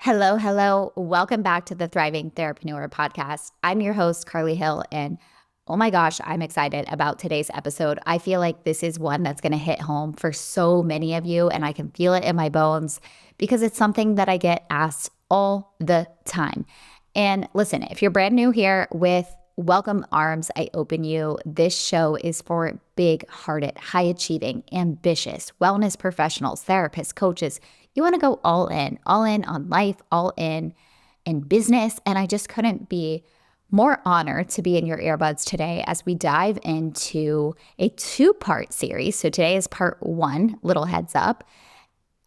Hello, hello. Welcome back to the Thriving Therapreneur podcast. I'm your host, Carly Hill, and oh my gosh, I'm excited about today's episode. I feel like this is one that's going to hit home for so many of you, and I can feel it in my bones because it's something that I get asked all the time. And listen, if you're brand new here, with welcome arms, I open you. This show is for big-hearted, high-achieving, ambitious wellness professionals, therapists, coaches. You want to go all in on life, all in business. And I just couldn't be more honored to be in your earbuds today as we dive into a two-part series. So today is part one, little heads up,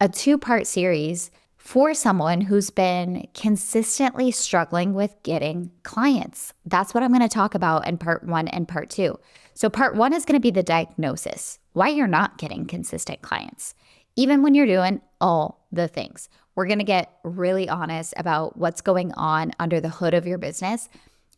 a two-part series for someone who's been consistently struggling with getting clients. That's what I'm going to talk about in part one and part two. So part one is going to be the diagnosis, why you're not getting consistent clients, even when you're doing all the things. We're going to get really honest about what's going on under the hood of your business.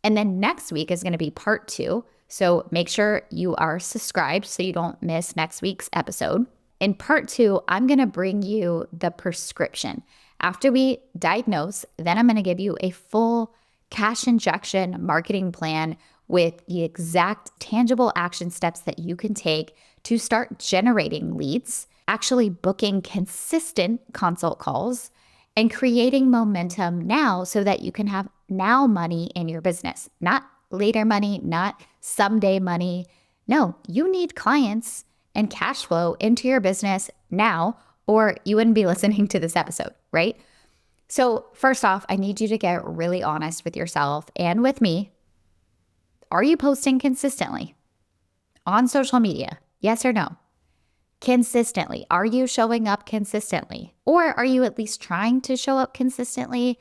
And then next week is going to be part two. So make sure you are subscribed so you don't miss next week's episode. In part two, I'm going to bring you the prescription. After we diagnose, then I'm going to give you a full cash injection marketing plan with the exact tangible action steps that you can take to start generating leads, actually booking consistent consult calls, and creating momentum now so that you can have now money in your business, not later money, not someday money. No, you need clients and cash flow into your business now, or you wouldn't be listening to this episode, right? So first off, I need you to get really honest with yourself and with me. Are you posting consistently on social media? Yes or no? Consistently. Are you showing up consistently? Or are you at least trying to show up consistently?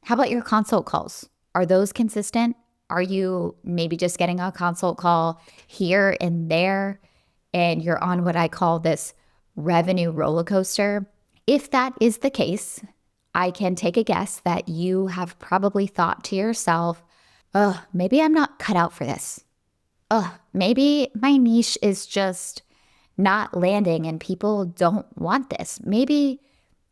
How about your consult calls? Are those consistent? Are you maybe just getting a consult call here and there, and you're on what I call this revenue roller coaster? If that is the case, I can take a guess that you have probably thought to yourself, oh, maybe I'm not cut out for this. Oh, maybe my niche is just not landing and people don't want this. Maybe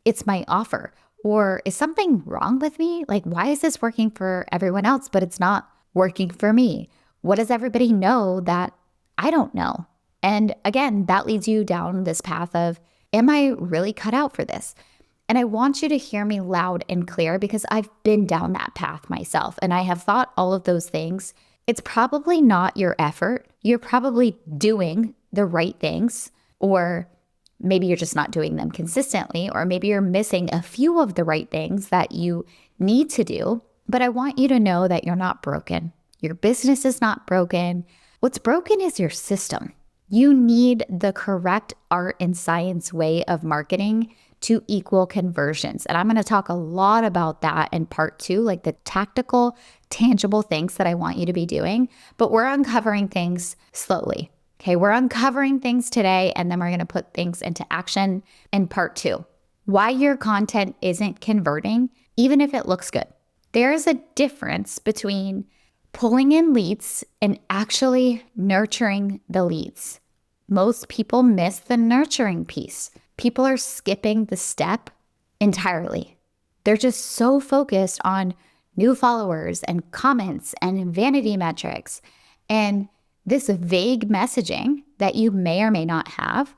it's my offer. Or is something wrong with me? Like, why is this working for everyone else, but it's not working for me? What does everybody know that I don't know? And again, that leads you down this path of, am I really cut out for this? And I want you to hear me loud and clear because I've been down that path myself and I have thought all of those things. It's probably not your effort. You're probably doing the right things, or maybe you're just not doing them consistently, or maybe you're missing a few of the right things that you need to do. But I want you to know that you're not broken. Your business is not broken. What's broken is your system. You need the correct art and science way of marketing to equal conversions. And I'm going to talk a lot about that in part two, like the tactical, tangible things that I want you to be doing. But we're uncovering things slowly. Okay, we're uncovering things today, and then we're going to put things into action in part two. Why your content isn't converting, even if it looks good. There is a difference between pulling in leads and actually nurturing the leads. Most people miss the nurturing piece. People are skipping the step entirely. They're just so focused on new followers and comments and vanity metrics and this vague messaging that you may or may not have.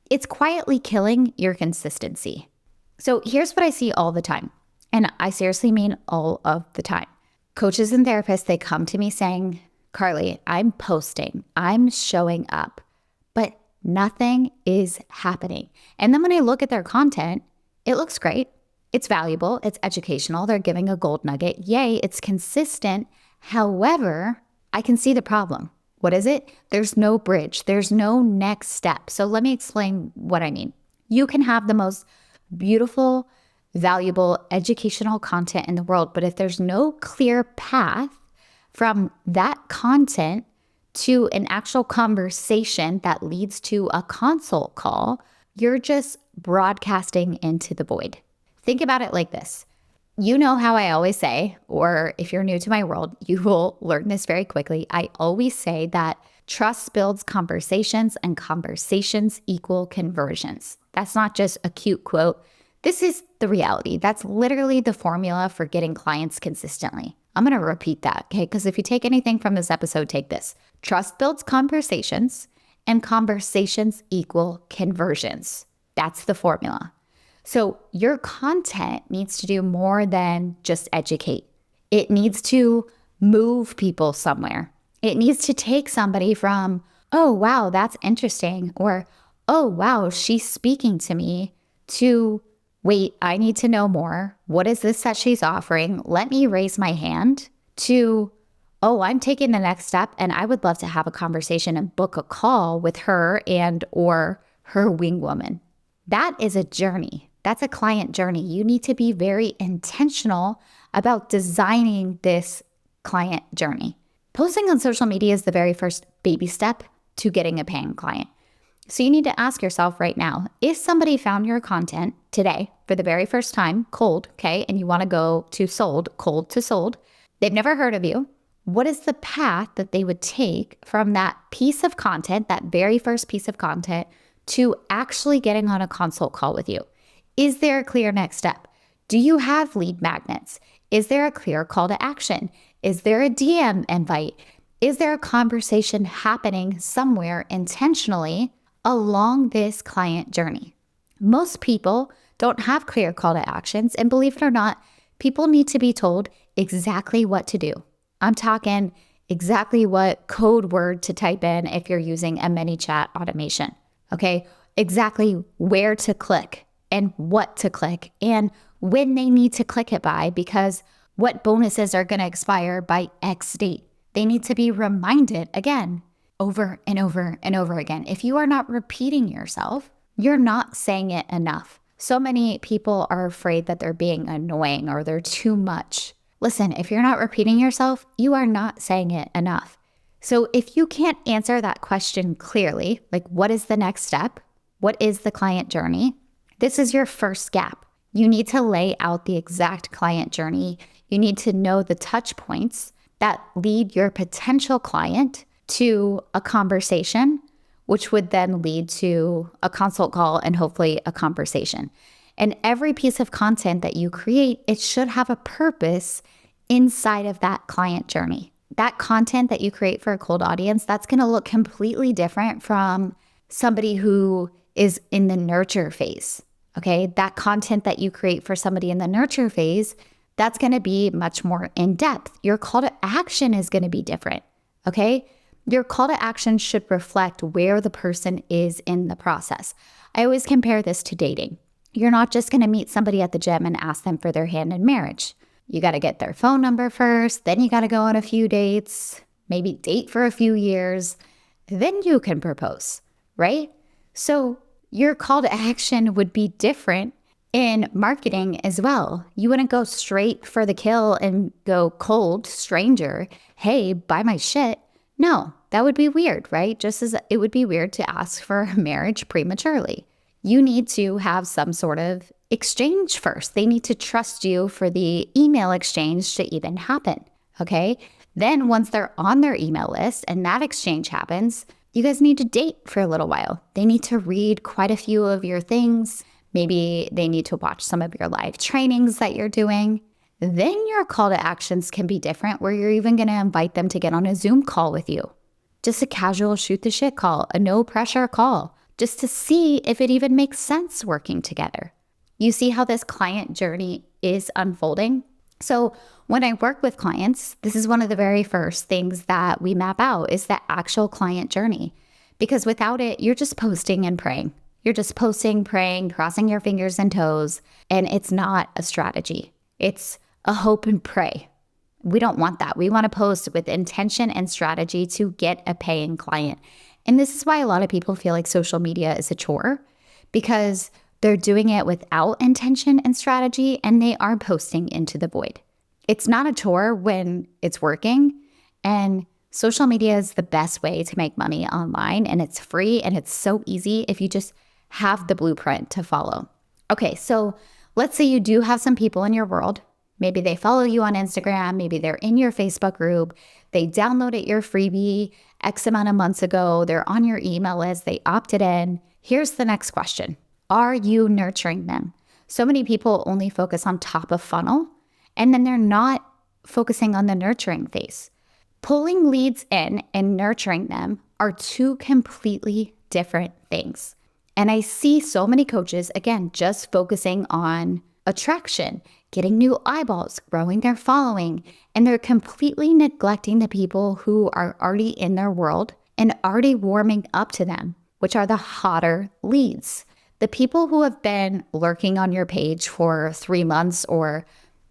It's quietly killing your consistency. So here's what I see all the time. And I seriously mean all of the time. Coaches and therapists, they come to me saying, Carly, I'm posting, I'm showing up, but nothing is happening. And then when I look at their content, it looks great. It's valuable. It's educational. They're giving a gold nugget. Yay, it's consistent. However, I can see the problem. What is it? There's no bridge. There's no next step. So let me explain what I mean. You can have the most beautiful, valuable, educational content in the world, but if there's no clear path from that content to an actual conversation that leads to a consult call, you're just broadcasting into the void. Think about it like this. You know how I always say, or if you're new to my world, you will learn this very quickly. I always say that trust builds conversations and conversations equal conversions. That's not just a cute quote. This is the reality. That's literally the formula for getting clients consistently. I'm going to repeat that, okay? Because if you take anything from this episode, take this. Trust builds conversations, and conversations equal conversions. That's the formula. So your content needs to do more than just educate. It needs to move people somewhere. It needs to take somebody from, oh, wow, that's interesting, or, oh, wow, she's speaking to me, to, wait, I need to know more. What is this that she's offering? Let me raise my hand, to, oh, I'm taking the next step and I would love to have a conversation and book a call with her and or her wing woman. That is a journey. That's a client journey. You need to be very intentional about designing this client journey. Posting on social media is the very first baby step to getting a paying client. So you need to ask yourself right now, if somebody found your content today for the very first time, cold, okay, and you want to go to sold, cold to sold, they've never heard of you, what is the path that they would take from that piece of content, that very first piece of content, to actually getting on a consult call with you? Is there a clear next step? Do you have lead magnets? Is there a clear call to action? Is there a DM invite? Is there a conversation happening somewhere intentionally along this client journey? Most people don't have clear call to actions, and believe it or not, people need to be told exactly what to do. I'm talking exactly what code word to type in if you're using a ManyChat automation, okay? Exactly where to click and what to click and when they need to click it by, because what bonuses are going to expire by X date. They need to be reminded again, over and over and over again. If you are not repeating yourself, you're not saying it enough. So many people are afraid that they're being annoying or they're too much. Listen, if you're not repeating yourself, you are not saying it enough. So if you can't answer that question clearly, like what is the next step? What is the client journey? This is your first gap. You need to lay out the exact client journey. You need to know the touch points that lead your potential client to a conversation, which would then lead to a consult call and hopefully a conversation. And every piece of content that you create, it should have a purpose inside of that client journey. That content that you create for a cold audience, that's going to look completely different from somebody who is in the nurture phase. Okay, that content that you create for somebody in the nurture phase, that's going to be much more in depth. Your call to action is going to be different. Okay, your call to action should reflect where the person is in the process. I always compare this to dating. You're not just going to meet somebody at the gym and ask them for their hand in marriage. You got to get their phone number first, then you got to go on a few dates, maybe date for a few years, then you can propose, right? So your call to action would be different in marketing as well. You wouldn't go straight for the kill and go cold, stranger, hey, buy my shit. No, that would be weird, right? Just as it would be weird to ask for marriage prematurely. You need to have some sort of exchange first. They need to trust you for the email exchange to even happen, okay? Then once they're on their email list and that exchange happens, you guys need to date for a little while. They need to read quite a few of your things. Maybe they need to watch some of your live trainings that you're doing. Then your call to actions can be different, where you're even going to invite them to get on a Zoom call with you. Just a casual shoot the shit call, a no pressure call, just to see if it even makes sense working together. You see how this client journey is unfolding? So when I work with clients, this is one of the very first things that we map out is the actual client journey. Because without it, you're just posting and praying. You're just posting, praying, crossing your fingers and toes, and it's not a strategy. It's a hope and pray. We don't want that. We want to post with intention and strategy to get a paying client. And this is why a lot of people feel like social media is a chore, because they're doing it without intention and strategy, and they are posting into the void. It's not a chore when it's working, and social media is the best way to make money online, and it's free, and it's so easy if you just have the blueprint to follow. Okay, so let's say you do have some people in your world. Maybe they follow you on Instagram. Maybe they're in your Facebook group. They downloaded your freebie X amount of months ago. They're on your email list. They opted in. Here's the next question. Are you nurturing them? So many people only focus on top of funnel, and then they're not focusing on the nurturing phase. Pulling leads in and nurturing them are two completely different things. And I see so many coaches, again, just focusing on attraction, getting new eyeballs, growing their following, and they're completely neglecting the people who are already in their world and already warming up to them, which are the hotter leads. The people who have been lurking on your page for 3 months or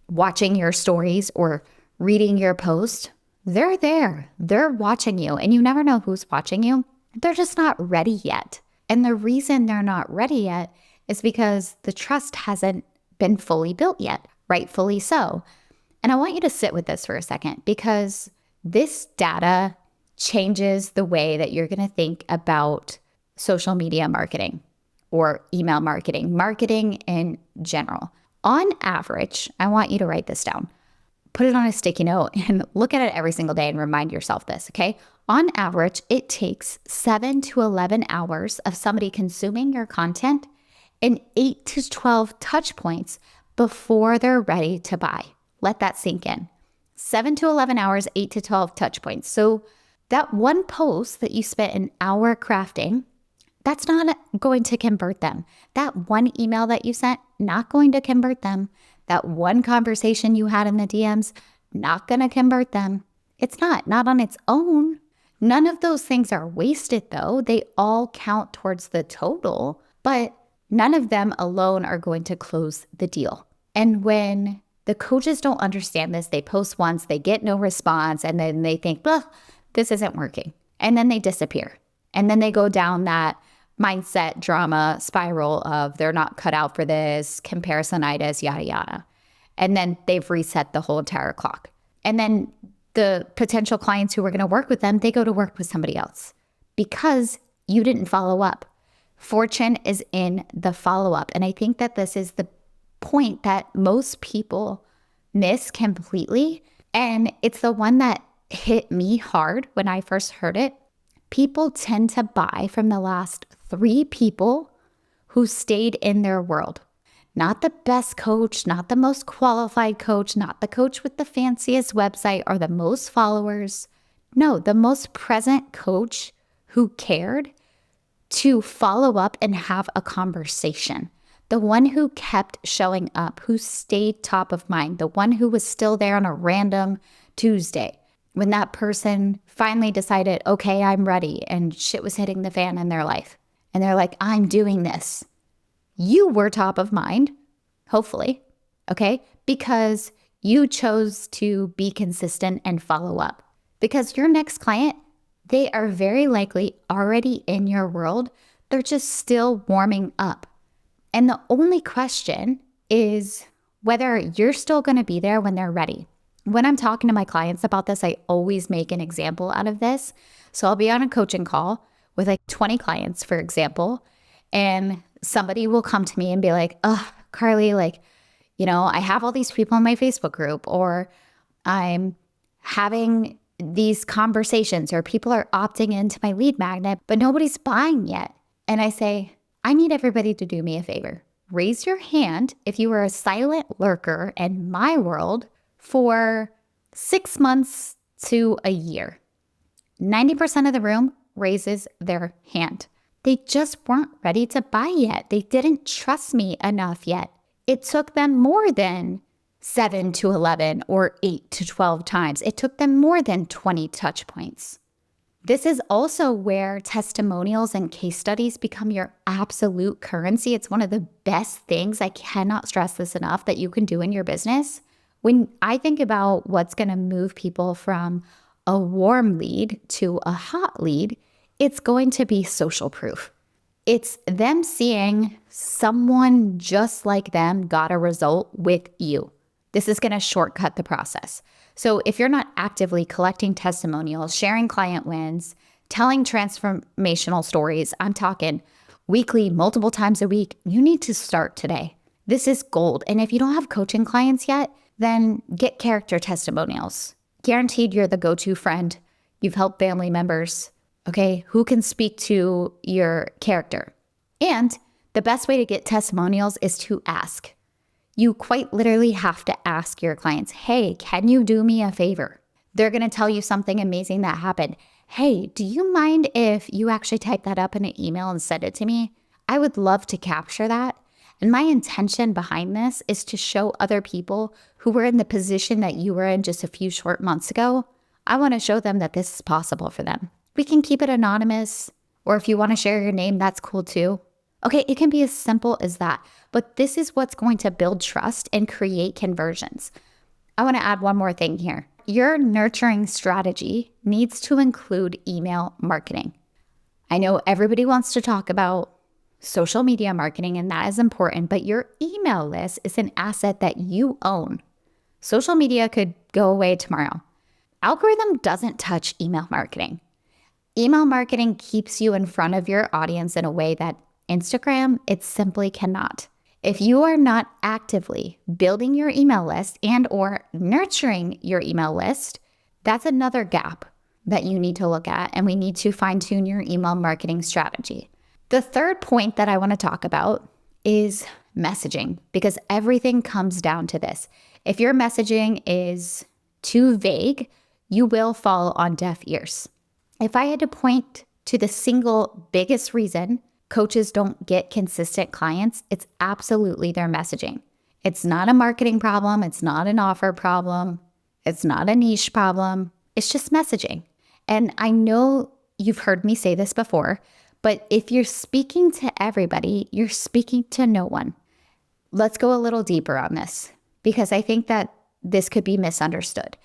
watching your stories or reading your post, they're there. They're watching you, and you never know who's watching you. They're just not ready yet. And the reason they're not ready yet is because the trust hasn't been fully built yet, rightfully so. And I want you to sit with this for a second, because this data changes the way that you're going to think about social media marketing or email marketing, marketing in general. On average, I want you to write this down. Put it on a sticky note and look at it every single day and remind yourself this, okay? On average, it takes 7 to 11 hours of somebody consuming your content and 8 to 12 touch points before they're ready to buy. Let that sink in. 7 to 11 hours, 8 to 12 touch points. So that one post that you spent an hour crafting, that's not going to convert them. That one email that you sent, not going to convert them. That one conversation you had in the DMs, not going to convert them. It's not on its own. None of those things are wasted though. They all count towards the total, but none of them alone are going to close the deal. And when the coaches don't understand this, they post once, they get no response, and then they think, well, this isn't working. And then they disappear. And then they go down that mindset drama spiral of they're not cut out for this, comparisonitis, yada, yada. And then they've reset the whole entire clock. And then the potential clients who were going to work with them, they go to work with somebody else because you didn't follow up. Fortune is in the follow-up. And I think that this is the point that most people miss completely. And it's the one that hit me hard when I first heard it. People tend to buy from the last 3 people who stayed in their world. Not the best coach, not the most qualified coach, not the coach with the fanciest website or the most followers. No, the most present coach who cared to follow up and have a conversation. The one who kept showing up, who stayed top of mind, the one who was still there on a random Tuesday. When that person finally decided, okay, I'm ready, and shit was hitting the fan in their life. And they're like, I'm doing this. You were top of mind, hopefully, okay? Because you chose to be consistent and follow up. Because your next client, they are very likely already in your world. They're just still warming up. And the only question is whether you're still going to be there when they're ready. When I'm talking to my clients about this, I always make an example out of this. So I'll be on a coaching call with like 20 clients, for example, and somebody will come to me and be like, oh, Carly, like, you know, I have all these people in my Facebook group, or I'm having these conversations, or people are opting into my lead magnet, but nobody's buying yet. And I say, I need everybody to do me a favor. Raise your hand if you were a silent lurker in my world for 6 months to a year. 90% of the room raises their hand. They just weren't ready to buy yet. They didn't trust me enough yet. It took them more than 7 to 11 or 8 to 12 times. It took them more than 20 touch points. This is also where testimonials and case studies become your absolute currency. It's one of the best things, I cannot stress this enough, that you can do in your business. When I think about what's going to move people from a warm lead to a hot lead, it's going to be social proof. It's them seeing someone just like them got a result with you. This is going to shortcut the process. So if you're not actively collecting testimonials, sharing client wins, telling transformational stories, I'm talking weekly, multiple times a week, you need to start today. This is gold. And if you don't have coaching clients yet, then get character testimonials. Guaranteed you're the go-to friend. You've helped family members, okay, who can speak to your character. And The best way to get testimonials is to ask. You quite literally have to ask your clients, hey, can you do me a favor? They're going to tell you something amazing that happened. Hey, do you mind if you actually type that up in an email and send it to me? I would love to capture that. And my intention behind this is to show other people who were in the position that you were in just a few short months ago. I want to show them that this is possible for them. We can keep it anonymous, or if you want to share your name, that's cool too. Okay, it can be as simple as that, but this is what's going to build trust and create conversions. I want to add one more thing here. Your nurturing strategy needs to include email marketing. I know everybody wants to talk about social media marketing, and that is important, but your email list is an asset that you own. Social media could go away tomorrow. Algorithm doesn't touch email marketing. Email marketing keeps you in front of your audience in a way that Instagram, it simply cannot. If you are not actively building your email list and or nurturing your email list, that's another gap that you need to look at, and we need to fine-tune your email marketing strategy. The third point that I want to talk about is messaging, because everything comes down to this. If your messaging is too vague, you will fall on deaf ears. If I had to point to the single biggest reason coaches don't get consistent clients, it's absolutely their messaging. It's not a marketing problem. It's not an offer problem. It's not a niche problem. It's just messaging. And I know you've heard me say this before, but if you're speaking to everybody, you're speaking to no one. Let's go a little deeper on this, because I think that this could be misunderstood.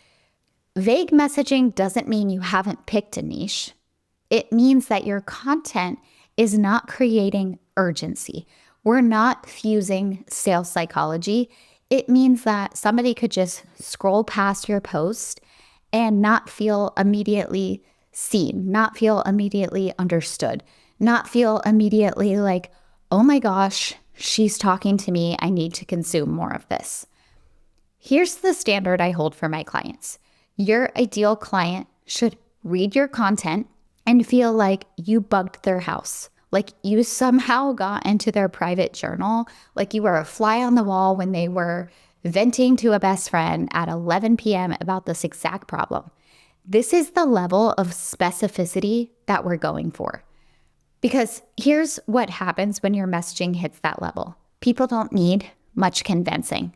Vague messaging doesn't mean you haven't picked a niche. It means that your content is not creating urgency. We're not fusing sales psychology. It means that somebody could just scroll past your post and not feel immediately seen, not feel immediately understood, not feel immediately like, oh my gosh, she's talking to me. I need to consume more of this. Here's the standard I hold for my clients. Your ideal client should read your content and feel like you bugged their house, like you somehow got into their private journal, like you were a fly on the wall when they were venting to a best friend at 11 p.m. about this exact problem. This is the level of specificity that we're going for. Because here's what happens when your messaging hits that level. People don't need much convincing.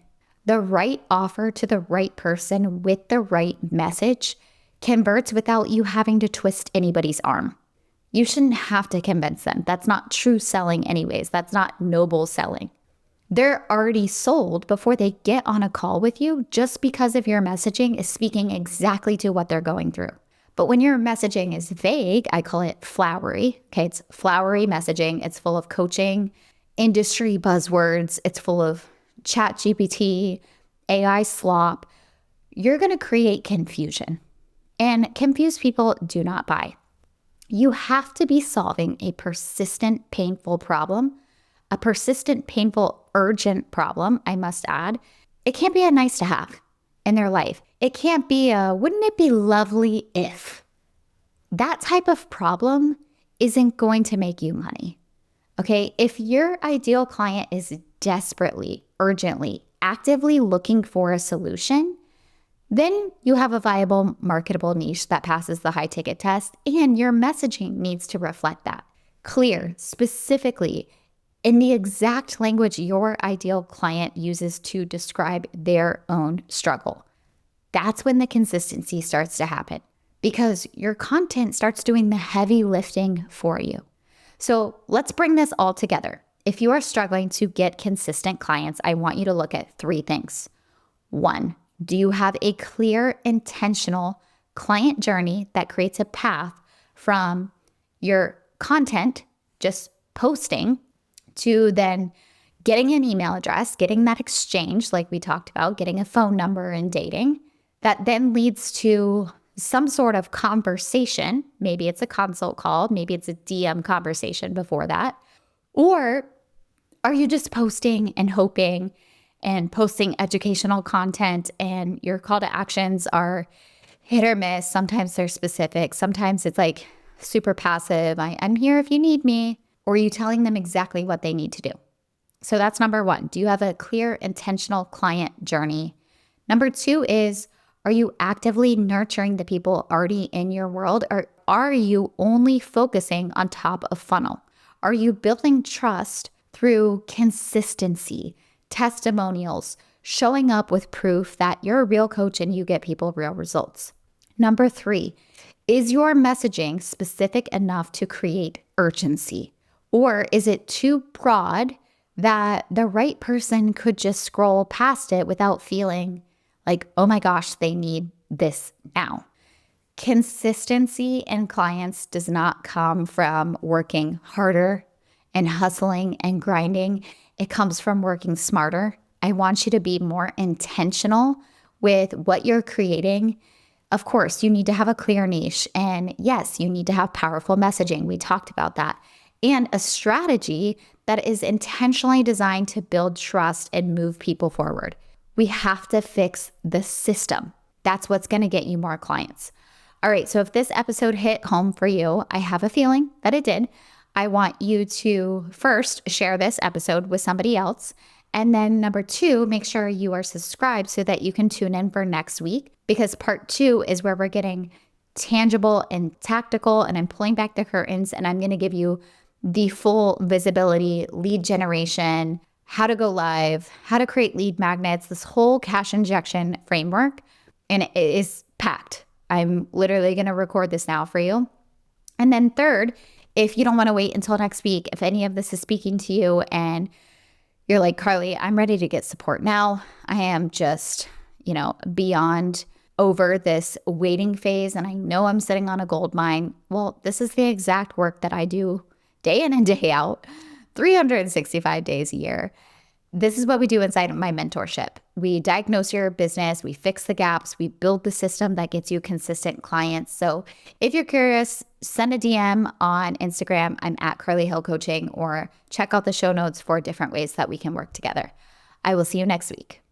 The right offer to the right person with the right message converts without you having to twist anybody's arm. You shouldn't have to convince them. That's not true selling anyways. That's not noble selling. They're already sold before they get on a call with you just because of your messaging is speaking exactly to what they're going through. But when your messaging is vague, I call it flowery. Okay, it's flowery messaging. It's full of coaching, industry buzzwords. It's full of chat GPT, AI slop. You're going to create confusion. And confused people do not buy. You have to be solving a persistent, painful problem, a persistent, painful, urgent problem, I must add. It can't be a nice to have in their life. It can't be a, wouldn't it be lovely if? That type of problem isn't going to make you money. Okay, if your ideal client is desperately, urgently, actively looking for a solution, then you have a viable, marketable niche that passes the high ticket test, and your messaging needs to reflect that. Clear, specifically, in the exact language your ideal client uses to describe their own struggle. That's when the consistency starts to happen, because your content starts doing the heavy lifting for you. So let's bring this all together. If you are struggling to get consistent clients, I want you to look at 3 things. 1, do you have a clear, intentional client journey that creates a path from your content, just posting, to then getting an email address, getting that exchange like we talked about, getting a phone number and dating, that then leads to some sort of conversation. Maybe it's a consult call, maybe it's a DM conversation before that. Or are you just posting and hoping and posting educational content, and your call to actions are hit or miss? Sometimes they're specific. Sometimes it's like super passive. I'm here if you need me. Or are you telling them exactly what they need to do? So that's number one. Do you have a clear, intentional client journey? Number two is, are you actively nurturing the people already in your world, or are you only focusing on top of funnel? Are you building trust through consistency, testimonials, showing up with proof that you're a real coach and you get people real results? Number three, is your messaging specific enough to create urgency? Or is it too broad that the right person could just scroll past it without feeling like, oh my gosh, they need this now? Consistency in clients does not come from working harder and hustling and grinding. It comes from working smarter. I want you to be more intentional with what you're creating. Of course, you need to have a clear niche. And yes, you need to have powerful messaging. We talked about that. And a strategy that is intentionally designed to build trust and move people forward. We have to fix the system. That's what's going to get you more clients. All right, so if this episode hit home for you, I have a feeling that it did. I want you to first share this episode with somebody else. And then number two, make sure you are subscribed so that you can tune in for next week, because part two is where we're getting tangible and tactical, and I'm pulling back the curtains and I'm going to give you the full visibility, lead generation, how to go live, how to create lead magnets, this whole cash injection framework. And it is packed. I'm literally going to record this now for you. And then third, if you don't want to wait until next week, if any of this is speaking to you and you're like, Carly, I'm ready to get support now. I am just, beyond over this waiting phase, and I know I'm sitting on a gold mine. Well, this is the exact work that I do day in and day out, 365 days a year. This is what we do inside of my mentorship. We diagnose your business, we fix the gaps, we build the system that gets you consistent clients. So if you're curious, send a DM on Instagram. I'm at Carly Hill Coaching, or check out the show notes for different ways that we can work together. I will see you next week.